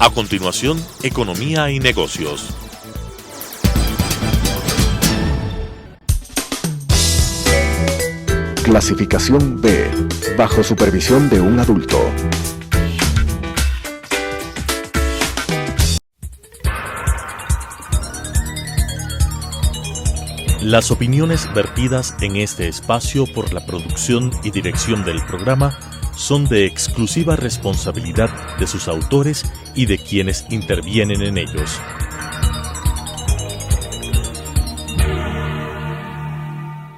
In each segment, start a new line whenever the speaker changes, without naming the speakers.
A continuación, Economía y Negocios.
Clasificación B, bajo supervisión de un adulto.
Las opiniones vertidas en este espacio por la producción y dirección del programa son de exclusiva responsabilidad de sus autores y de quienes intervienen en ellos.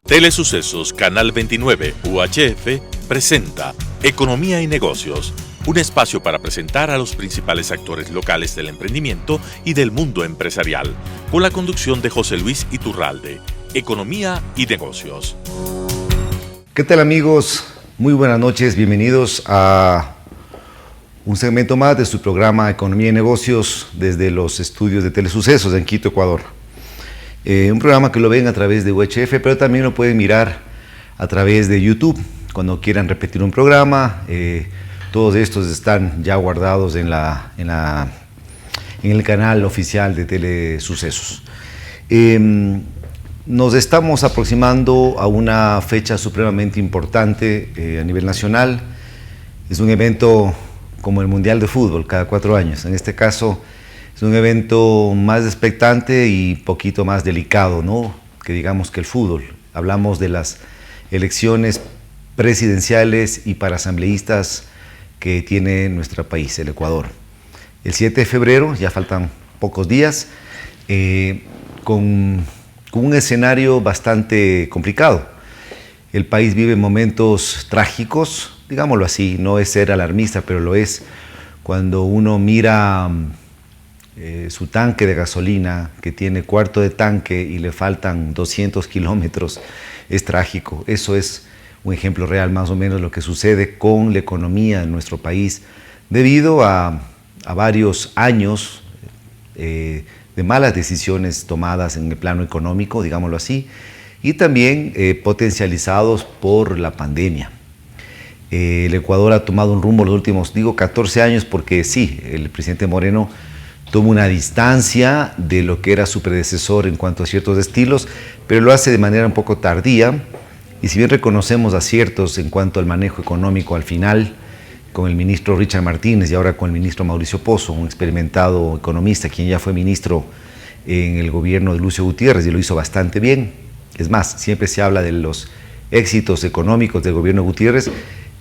Telesucesos Canal 29 UHF presenta Economía y Negocios, un espacio para presentar a los principales actores locales del emprendimiento y del mundo empresarial, con la conducción de José Luis Iturralde. Economía y Negocios.
¿Qué tal, amigos? Muy buenas noches, bienvenidos a un segmento más de su programa Economía y Negocios desde los estudios de Telesucesos en Quito, Ecuador. Un programa que lo ven a través de UHF, pero también lo pueden mirar a través de YouTube. Cuando quieran repetir un programa, todos estos están ya guardados en el canal oficial de Telesucesos. Nos estamos aproximando a una fecha supremamente importante a nivel nacional. Es un evento como el Mundial de Fútbol, cada 4 años. En este caso, es un evento más expectante y poquito más delicado, ¿no? Que digamos que el fútbol. Hablamos de las elecciones presidenciales y para asambleístas que tiene nuestro país, el Ecuador. El 7 de febrero, ya faltan pocos días, con un escenario bastante complicado. El país vive momentos trágicos, digámoslo así, no es ser alarmista, pero lo es. Cuando uno mira su tanque de gasolina, que tiene cuarto de tanque y le faltan 200 kilómetros, es trágico. Eso es un ejemplo real, más o menos, lo que sucede con la economía de nuestro país, debido a varios años de malas decisiones tomadas en el plano económico, digámoslo así, y también potencializados por la pandemia. El Ecuador ha tomado un rumbo los últimos, 14 años, porque sí, el presidente Moreno toma una distancia de lo que era su predecesor en cuanto a ciertos estilos, pero lo hace de manera un poco tardía, y si bien reconocemos aciertos en cuanto al manejo económico al final, con el ministro Richard Martínez y ahora con el ministro Mauricio Pozo, un experimentado economista, quien ya fue ministro en el gobierno de Lucio Gutiérrez y lo hizo bastante bien. Es más, siempre se habla de los éxitos económicos del gobierno de Gutiérrez,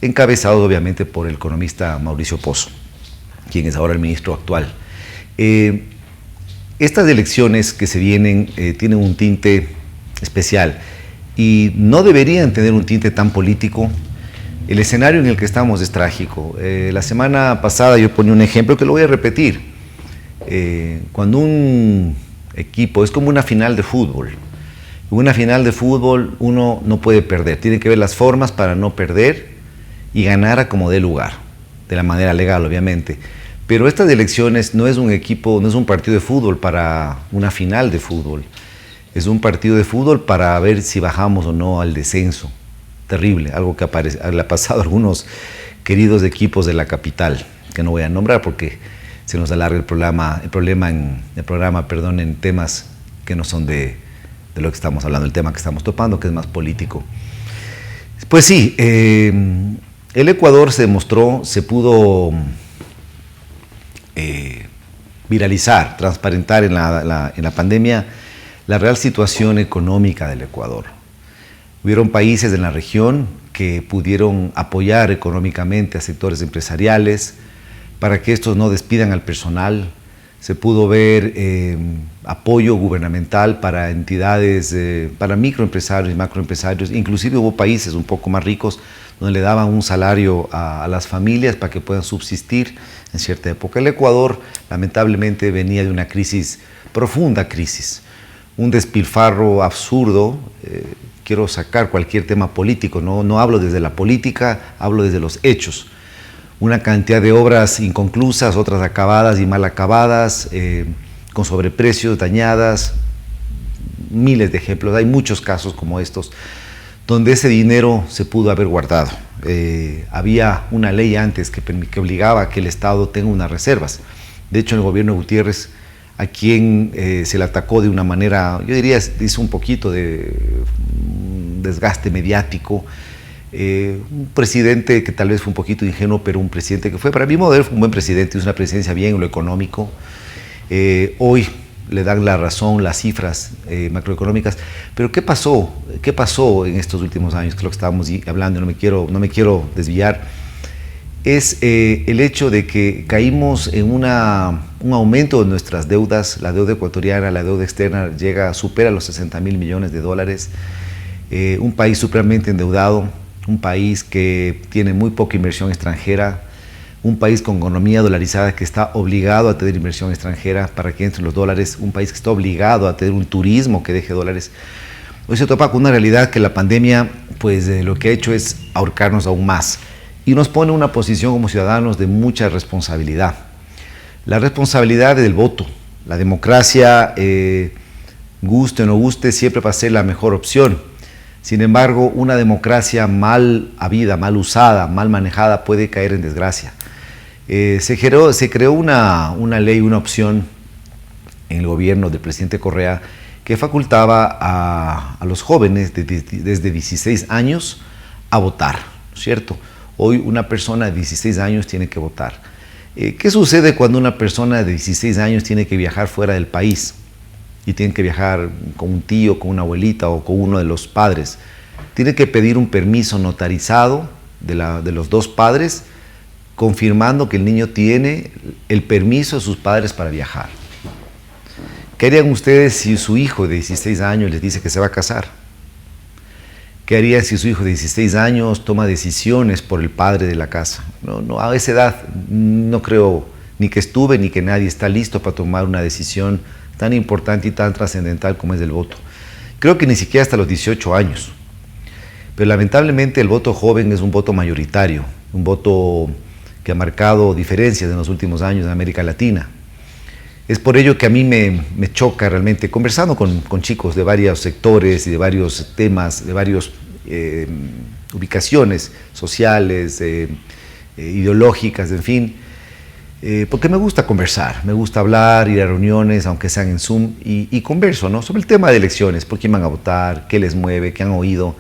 encabezados obviamente por el economista Mauricio Pozo, quien es ahora el ministro actual. Estas elecciones que se vienen tienen un tinte especial y no deberían tener un tinte tan político. El escenario en el que estamos es trágico. La semana pasada yo ponía un ejemplo que lo voy a repetir. Cuando un equipo, es como una final de fútbol. En una final de fútbol uno no puede perder, tiene que ver las formas para no perder y ganar a como dé lugar, de la manera legal obviamente. Pero estas elecciones no es un equipo, no es un partido de fútbol para una final de fútbol. Es un partido de fútbol para ver si bajamos o no al descenso. Terrible, algo que le ha pasado a algunos queridos equipos de la capital, que no voy a nombrar porque se nos alarga el programa en temas que no son de lo que estamos hablando, el tema que estamos topando, que es más político. Pues sí, el Ecuador se pudo viralizar, transparentar en la pandemia la real situación económica del Ecuador. Hubieron países en la región que pudieron apoyar económicamente a sectores empresariales para que estos no despidan al personal. Se pudo ver apoyo gubernamental para entidades, para microempresarios y macroempresarios. Inclusive hubo países un poco más ricos donde le daban un salario a las familias para que puedan subsistir en cierta época. El Ecuador lamentablemente venía de una crisis, profunda crisis, un despilfarro absurdo. Quiero sacar cualquier tema político, no hablo desde la política, hablo desde los hechos. Una cantidad de obras inconclusas, otras acabadas y mal acabadas, con sobreprecios, dañadas, miles de ejemplos. Hay muchos casos como estos, donde ese dinero se pudo haber guardado. Había una ley antes que obligaba a que el Estado tenga unas reservas, De hecho, en el gobierno de Gutiérrez, a quien se le atacó de una manera, yo diría, hizo un poquito de desgaste mediático. Un presidente que tal vez fue un poquito ingenuo, pero un presidente que fue, para mi modelo, fue un buen presidente, hizo una presidencia bien en lo económico. Hoy le dan la razón las cifras macroeconómicas, pero ¿qué pasó? ¿Qué pasó en estos últimos años? Que es lo que estábamos hablando, no me quiero desviar. Es el hecho de que caímos en un aumento de nuestras deudas. La deuda ecuatoriana, la deuda externa supera los 60.000 millones de dólares. Un país supremamente endeudado, un país que tiene muy poca inversión extranjera, un país con economía dolarizada que está obligado a tener inversión extranjera para que entren los dólares, un país que está obligado a tener un turismo que deje dólares. Hoy se topa con una realidad que la pandemia pues lo que ha hecho es ahorcarnos aún más y nos pone en una posición como ciudadanos de mucha responsabilidad. La responsabilidad del voto. La democracia, guste o no guste, siempre va a ser la mejor opción. Sin embargo, una democracia mal habida, mal usada, mal manejada puede caer en desgracia. Se creó una ley, una opción en el gobierno del presidente Correa que facultaba a los jóvenes desde 16 años a votar, ¿cierto? Hoy una persona de 16 años tiene que votar. ¿Qué sucede cuando una persona de 16 años tiene que viajar fuera del país? Y tiene que viajar con un tío, con una abuelita o con uno de los padres. Tiene que pedir un permiso notarizado de los dos padres, confirmando que el niño tiene el permiso de sus padres para viajar. ¿Qué harían ustedes si su hijo de 16 años les dice que se va a casar? ¿Qué harían si su hijo de 16 años toma decisiones por el padre de la casa? No, a esa edad no creo ni que estuve ni que nadie está listo para tomar una decisión tan importante y tan trascendental como es el voto. Creo que ni siquiera hasta los 18 años. Pero lamentablemente el voto joven es un voto mayoritario, un voto que ha marcado diferencias en los últimos años en América Latina. Es por ello que a mí me choca realmente, conversando con chicos de varios sectores y de varios temas, de varias ubicaciones sociales, ideológicas, en fin, porque me gusta conversar, me gusta hablar, ir a reuniones, aunque sean en Zoom, y converso, ¿no?, sobre el tema de elecciones, por quién van a votar, qué les mueve, qué han oído,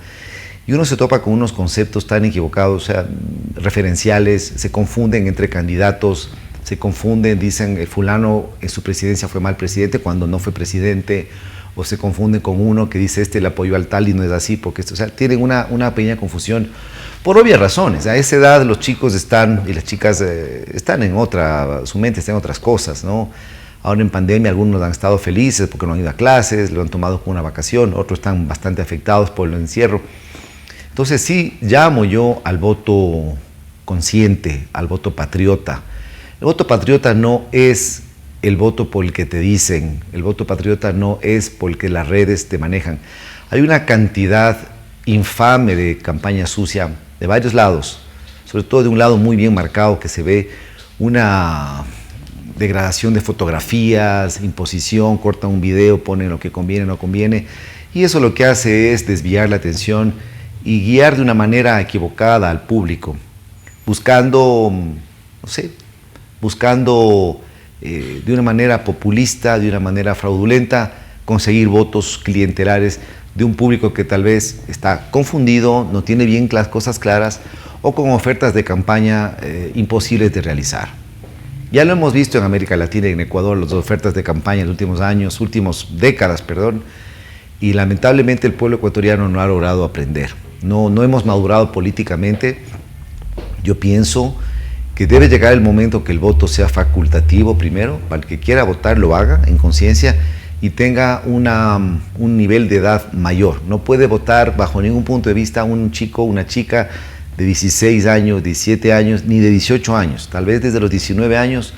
y uno se topa con unos conceptos tan equivocados, o sea, referenciales, se confunden entre candidatos, se confunden, dicen el fulano en su presidencia fue mal presidente cuando no fue presidente, o se confunden con uno que dice le apoyó al tal y no es así, porque o sea, tienen una pequeña confusión por obvias razones. A esa edad los chicos y las chicas están en su mente está en otras cosas, ¿no? Ahora en pandemia algunos han estado felices porque no han ido a clases, lo han tomado como una vacación, otros están bastante afectados por el encierro. Entonces sí llamo yo al voto consciente, al voto patriota. El voto patriota no es el voto por el que te dicen, el voto patriota no es por el que las redes te manejan. Hay una cantidad infame de campaña sucia de varios lados, sobre todo de un lado muy bien marcado que se ve una degradación de fotografías, imposición, cortan un video, ponen lo que conviene, no conviene, y eso lo que hace es desviar la atención y guiar de una manera equivocada al público, buscando, no sé, de una manera populista, de una manera fraudulenta, conseguir votos clientelares de un público que tal vez está confundido, no tiene bien las cosas claras o con ofertas de campaña imposibles de realizar. Ya lo hemos visto en América Latina y en Ecuador, las ofertas de campaña en los últimos décadas, y lamentablemente el pueblo ecuatoriano no ha logrado aprender. No hemos madurado políticamente. Yo pienso que debe llegar el momento que el voto sea facultativo primero, para el que quiera votar lo haga en conciencia y tenga un nivel de edad mayor. No puede votar bajo ningún punto de vista un chico, una chica de 16 años, 17 años, ni de 18 años, tal vez desde los 19 años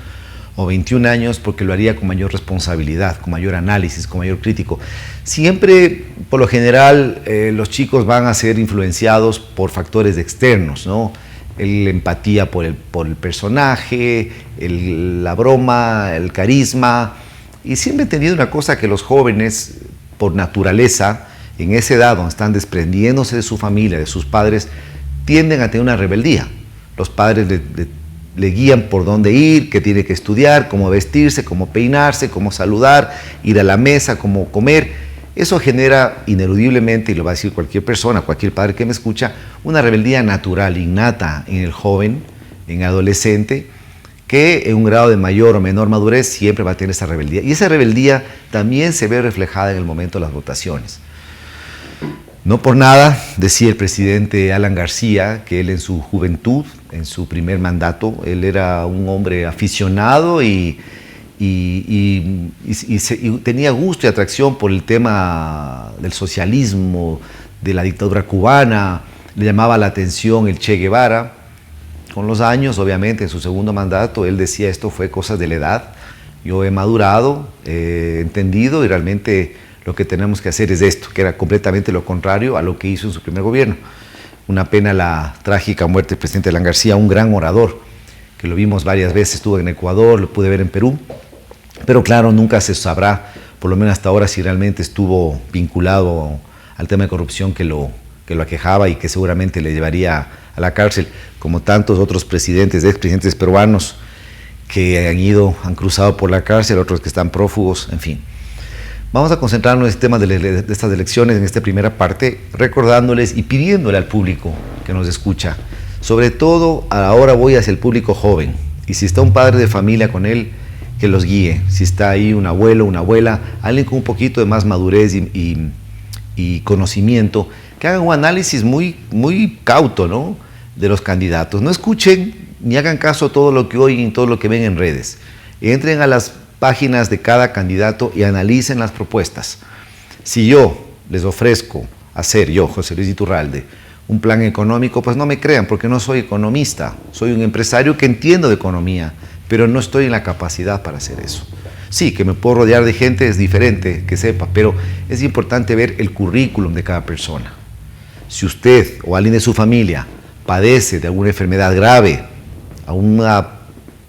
o 21 años, porque lo haría con mayor responsabilidad, con mayor análisis, con mayor crítico. Siempre, por lo general, los chicos van a ser influenciados por factores externos, ¿no? La empatía por el personaje, la broma, el carisma. Y siempre he entendido una cosa, que los jóvenes, por naturaleza, en esa edad donde están desprendiéndose de su familia, de sus padres, tienden a tener una rebeldía. Los padres le guían por dónde ir, qué tiene que estudiar, cómo vestirse, cómo peinarse, cómo saludar, ir a la mesa, cómo comer. Eso genera ineludiblemente, y lo va a decir cualquier persona, cualquier padre que me escucha, una rebeldía natural, innata en el joven, en el adolescente, que en un grado de mayor o menor madurez siempre va a tener esa rebeldía. Y esa rebeldía también se ve reflejada en el momento de las votaciones. No por nada decía el presidente Alan García que él en su juventud, en su primer mandato, él era un hombre aficionado y tenía gusto y atracción por el tema del socialismo, de la dictadura cubana, le llamaba la atención el Che Guevara. Con los años, obviamente, en su segundo mandato, él decía esto fue cosas de la edad. Yo he madurado, he entendido y realmente lo que tenemos que hacer es esto, que era completamente lo contrario a lo que hizo en su primer gobierno. Una pena la trágica muerte del presidente Alan García, un gran orador, que lo vimos varias veces, estuvo en Ecuador, lo pude ver en Perú, pero claro, nunca se sabrá, por lo menos hasta ahora, si realmente estuvo vinculado al tema de corrupción que lo aquejaba y que seguramente le llevaría a la cárcel, como tantos otros presidentes, expresidentes peruanos que han cruzado por la cárcel, otros que están prófugos, en fin. Vamos a concentrarnos en este tema de estas elecciones, en esta primera parte, recordándoles y pidiéndole al público que nos escucha, sobre todo ahora voy hacia el público joven, y si está un padre de familia con él, que los guíe, si está ahí un abuelo, una abuela, alguien con un poquito de más madurez y conocimiento, que hagan un análisis muy cauto, ¿no?, de los candidatos. No escuchen ni hagan caso a todo lo que oyen y todo lo que ven en redes. Entren a las páginas de cada candidato y analicen las propuestas. Si yo les ofrezco hacer, yo, José Luis Iturralde, un plan económico, pues no me crean, porque no soy economista, soy un empresario que entiendo de economía, pero no estoy en la capacidad para hacer eso. Sí, que me puedo rodear de gente es diferente, que sepa, pero es importante ver el currículum de cada persona. Si usted o alguien de su familia padece de alguna enfermedad grave, a una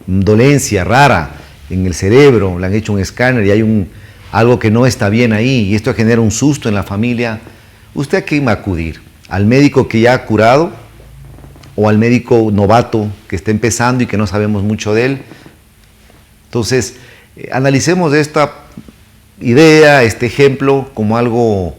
dolencia rara en el cerebro, le han hecho un escáner y hay algo que no está bien ahí y esto genera un susto en la familia, ¿usted a quién va a acudir? ¿Al médico que ya ha curado o al médico novato que está empezando y que no sabemos mucho de él? Entonces, analicemos esta idea, este ejemplo como algo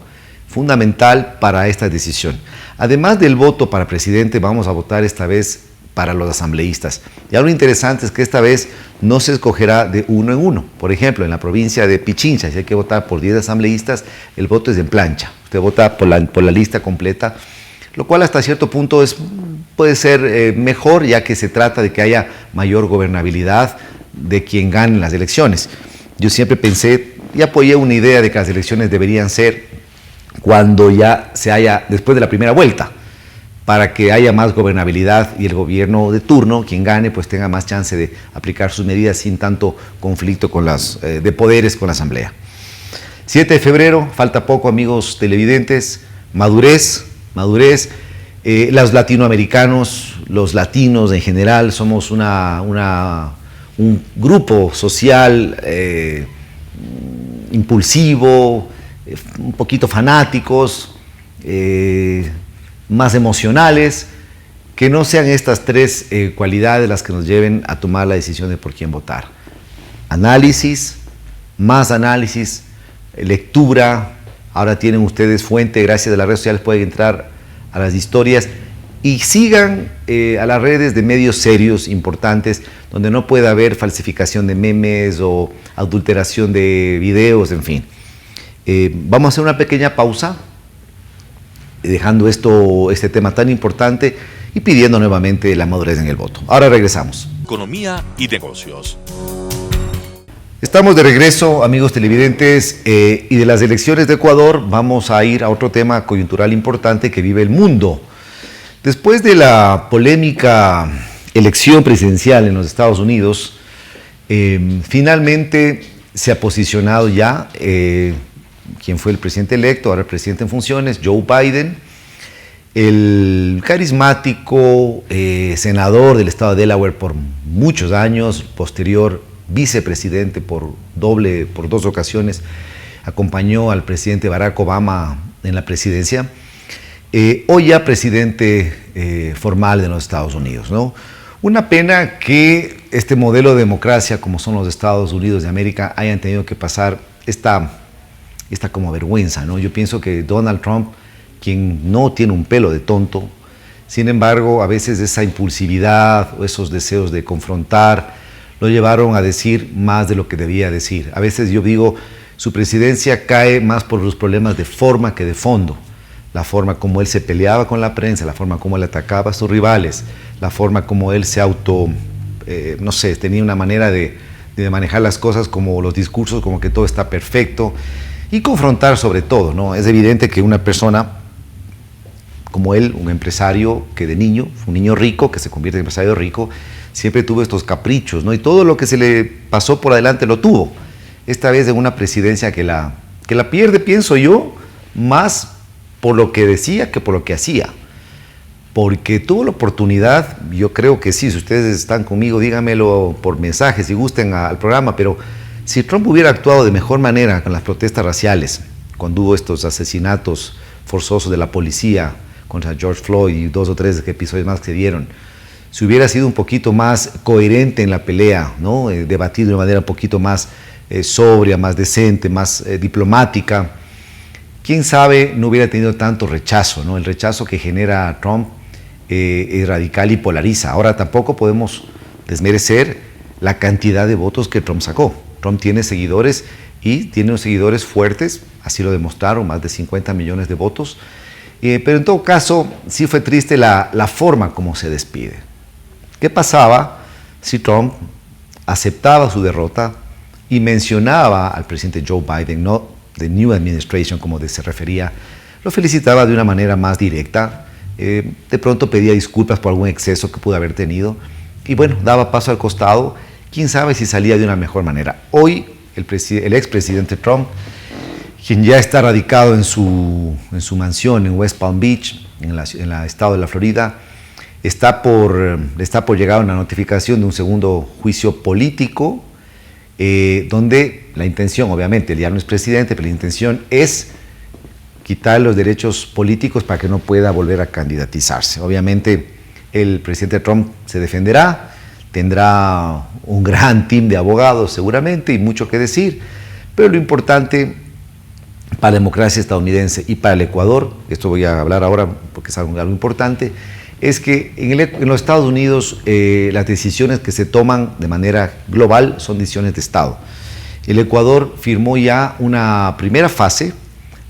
fundamental para esta decisión. Además del voto para presidente, vamos a votar esta vez para los asambleístas. Y algo interesante es que esta vez no se escogerá de uno en uno. Por ejemplo, en la provincia de Pichincha, si hay que votar por 10 asambleístas, el voto es en plancha. Usted vota por la lista completa, lo cual hasta cierto punto puede ser mejor, ya que se trata de que haya mayor gobernabilidad de quien gane las elecciones. Yo siempre pensé y apoyé una idea de que las elecciones deberían ser cuando ya después de la primera vuelta, para que haya más gobernabilidad y el gobierno de turno, quien gane, pues tenga más chance de aplicar sus medidas sin tanto conflicto de poderes con la Asamblea. 7 de febrero, falta poco, amigos televidentes, madurez. Los latinoamericanos, los latinos en general, somos un grupo social impulsivo, un poquito fanáticos, más emocionales, que no sean estas tres cualidades las que nos lleven a tomar la decisión de por quién votar. Análisis, más análisis, lectura. Ahora tienen ustedes fuente, gracias a las redes sociales pueden entrar a las historias y sigan a las redes de medios serios, importantes, donde no pueda haber falsificación de memes o adulteración de videos, en fin. Vamos a hacer una pequeña pausa, dejando este tema tan importante y pidiendo nuevamente la madurez en el voto. Ahora regresamos.
Economía y negocios.
Estamos de regreso, amigos televidentes, y de las elecciones de Ecuador vamos a ir a otro tema coyuntural importante que vive el mundo. Después de la polémica elección presidencial en los Estados Unidos, finalmente se ha posicionado ya quien fue el presidente electo, ahora el presidente en funciones, Joe Biden, el carismático senador del estado de Delaware por muchos años, posterior vicepresidente por 2 ocasiones, acompañó al presidente Barack Obama en la presidencia, hoy ya presidente formal de los Estados Unidos, ¿no? Una pena que este modelo de democracia, como son los Estados Unidos de América, hayan tenido que pasar esta como vergüenza, ¿no? Yo pienso que Donald Trump, quien no tiene un pelo de tonto, sin embargo, a veces esa impulsividad o esos deseos de confrontar lo llevaron a decir más de lo que debía decir. A veces yo digo, su presidencia cae más por los problemas de forma que de fondo. La forma como él se peleaba con la prensa, la forma como él atacaba a sus rivales, la forma como él se no sé, tenía una manera de manejar las cosas, como los discursos, como que todo está perfecto, y confrontar sobre todo, ¿no? Es evidente que una persona como él, un empresario que de niño, un niño rico que se convierte en empresario rico, siempre tuvo estos caprichos, ¿no? Y todo lo que se le pasó por adelante lo tuvo. Esta vez en una presidencia que la pierde, pienso yo, más por lo que decía que por lo que hacía. Porque tuvo la oportunidad, yo creo que sí, si ustedes están conmigo, díganmelo por mensaje, si gusten al programa, pero si Trump hubiera actuado de mejor manera con las protestas raciales, cuando hubo estos asesinatos forzosos de la policía contra George Floyd y 2 o 3 episodios más que se dieron, si hubiera sido un poquito más coherente en la pelea, ¿no? Debatido de manera un poquito más sobria, más decente, más diplomática, quién sabe, no hubiera tenido tanto rechazo, ¿no? El rechazo que genera Trump es radical y polariza. Ahora tampoco podemos desmerecer la cantidad de votos que Trump sacó. Trump tiene seguidores y tiene unos seguidores fuertes, así lo demostraron, más de 50 millones de votos. Pero en todo caso, sí fue triste la forma como se despide. ¿Qué pasaba si Trump aceptaba su derrota y mencionaba al presidente Joe Biden, no the new administration como se refería, lo felicitaba de una manera más directa, de pronto pedía disculpas por algún exceso que pudo haber tenido y bueno, daba paso al costado, quién sabe si salía de una mejor manera. Hoy el expresidente Trump, quien ya está radicado en su mansión en West Palm Beach, en el estado de la Florida, está por llegar una notificación de un segundo juicio político, donde la intención, obviamente, él ya no es presidente, pero la intención es quitar los derechos políticos para que no pueda volver a candidatizarse. Obviamente, el presidente Trump se defenderá, tendrá un gran team de abogados seguramente y mucho que decir, pero lo importante para la democracia estadounidense y para el Ecuador, esto voy a hablar ahora porque es algo importante, es que en los Estados Unidos las decisiones que se toman de manera global son decisiones de Estado. El Ecuador firmó ya una primera fase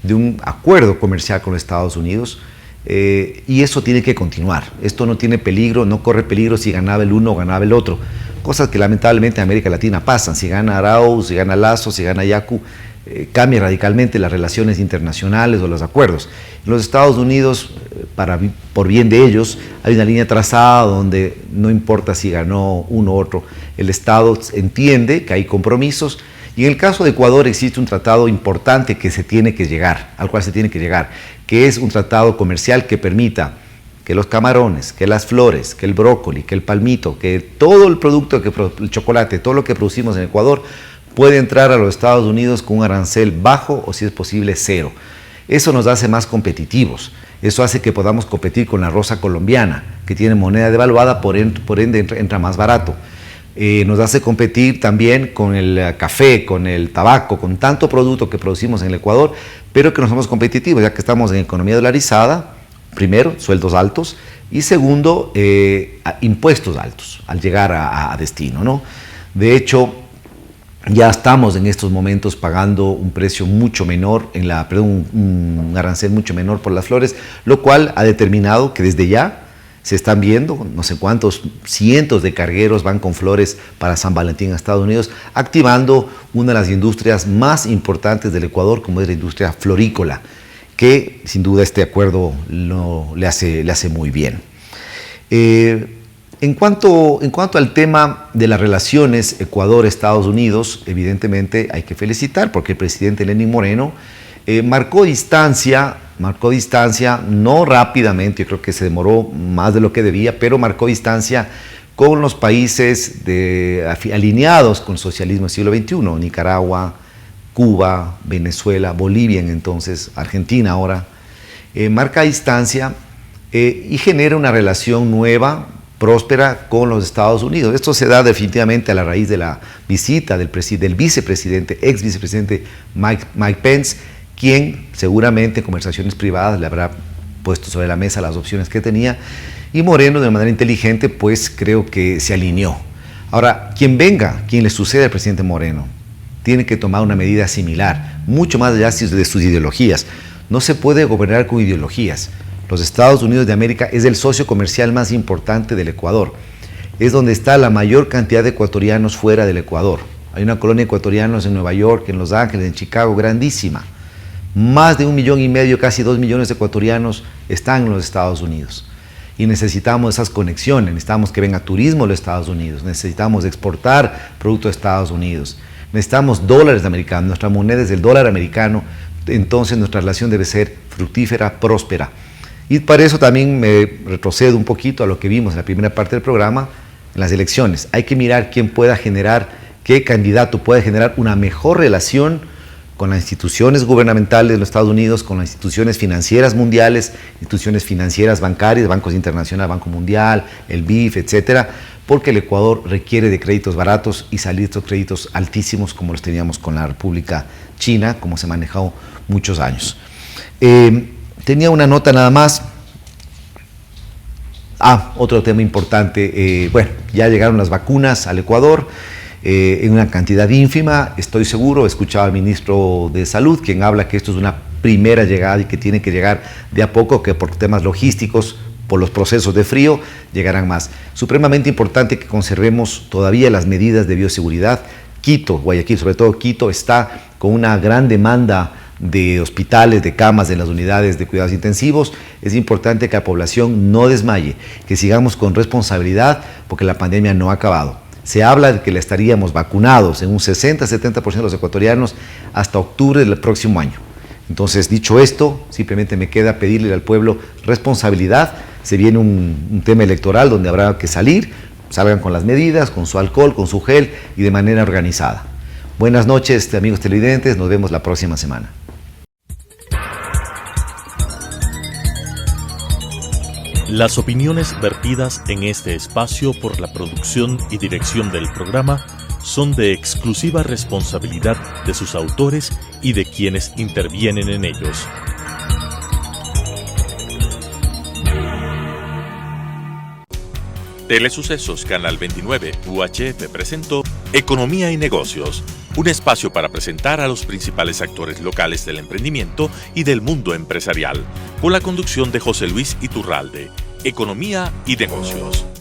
de un acuerdo comercial con los Estados Unidos y eso tiene que continuar. Esto no tiene peligro, no corre peligro si ganaba el uno o ganaba el otro. Cosas que lamentablemente en América Latina pasan. Si gana Arauz, si gana Lazo, si gana Yacu, cambia radicalmente las relaciones internacionales o los acuerdos. En los Estados Unidos, por bien de ellos, hay una línea trazada donde no importa si ganó uno u otro, el Estado entiende que hay compromisos y en el caso de Ecuador existe un tratado importante al cual se tiene que llegar, que es un tratado comercial que permita que los camarones, que las flores, que el brócoli, que el palmito, que todo el producto, el chocolate, todo lo que producimos en Ecuador, puede entrar a los Estados Unidos con un arancel bajo o si es posible cero. Eso nos hace más competitivos, eso hace que podamos competir con la rosa colombiana, que tiene moneda devaluada, por ende entra más barato. Nos hace competir también con el café, con el tabaco, con tanto producto que producimos en el Ecuador, pero que no somos competitivos, ya que estamos en economía dolarizada, primero, sueldos altos, y segundo, impuestos altos al llegar a destino, ¿no? De hecho, ya estamos en estos momentos pagando un precio mucho menor, un arancel mucho menor por las flores, lo cual ha determinado que desde ya se están viendo, no sé cuántos cientos de cargueros van con flores para San Valentín a Estados Unidos, activando una de las industrias más importantes del Ecuador, como es la industria florícola, que sin duda este acuerdo le hace muy bien. En cuanto al tema de las relaciones Ecuador-Estados Unidos, evidentemente hay que felicitar porque el presidente Lenín Moreno marcó distancia, no rápidamente, yo creo que se demoró más de lo que debía, pero marcó distancia con los países alineados con el socialismo del siglo XXI, Nicaragua, Cuba, Venezuela, Bolivia entonces, Argentina ahora, marca distancia y genera una relación nueva, próspera con los Estados Unidos. Esto se da definitivamente a la raíz de la visita del vicepresidente, ex vicepresidente Mike Pence, quien seguramente en conversaciones privadas le habrá puesto sobre la mesa las opciones que tenía, y Moreno de manera inteligente pues creo que se alineó. Ahora, quien le suceda al presidente Moreno, tiene que tomar una medida similar, mucho más allá de sus ideologías. No se puede gobernar con ideologías. Los Estados Unidos de América es el socio comercial más importante del Ecuador. Es donde está la mayor cantidad de ecuatorianos fuera del Ecuador. Hay una colonia de ecuatorianos en Nueva York, en Los Ángeles, en Chicago, grandísima. Más de 1,5 millones, casi 2 millones de ecuatorianos están en los Estados Unidos. Y necesitamos esas conexiones, necesitamos que venga turismo a los Estados Unidos, necesitamos exportar productos de Estados Unidos, necesitamos dólares americanos, nuestra moneda es el dólar americano, entonces nuestra relación debe ser fructífera, próspera. Y para eso también me retrocedo un poquito a lo que vimos en la primera parte del programa, en las elecciones. Hay que mirar quién pueda generar, qué candidato puede generar una mejor relación con las instituciones gubernamentales de los Estados Unidos, con las instituciones financieras mundiales, instituciones financieras bancarias, bancos internacionales, Banco Mundial, el BIF, etcétera, porque el Ecuador requiere de créditos baratos y salir de estos créditos altísimos como los teníamos con la República China, como se ha manejado muchos años. Tenía una nota nada más. Otro tema importante, bueno, ya llegaron las vacunas al Ecuador, en una cantidad ínfima, estoy seguro, he escuchado al ministro de Salud, quien habla que esto es una primera llegada y que tiene que llegar de a poco, que por temas logísticos, por los procesos de frío, llegarán más. Supremamente importante que conservemos todavía las medidas de bioseguridad. Quito, Guayaquil, sobre todo Quito, está con una gran demanda de hospitales, de camas, de las unidades de cuidados intensivos. Es importante que la población no desmaye, que sigamos con responsabilidad, porque la pandemia no ha acabado. Se habla de que le estaríamos vacunados en un 60-70% de los ecuatorianos hasta octubre del próximo año. Entonces, dicho esto, simplemente me queda pedirle al pueblo responsabilidad. Se viene un tema electoral donde habrá que salgan con las medidas, con su alcohol, con su gel y de manera organizada. Buenas noches, amigos televidentes, nos vemos la próxima semana.
Las opiniones vertidas en este espacio por la producción y dirección del programa son de exclusiva responsabilidad de sus autores y de quienes intervienen en ellos. Telesucesos Canal 29 UHF presentó Economía y Negocios, un espacio para presentar a los principales actores locales del emprendimiento y del mundo empresarial, con la conducción de José Luis Iturralde. Economía y Negocios.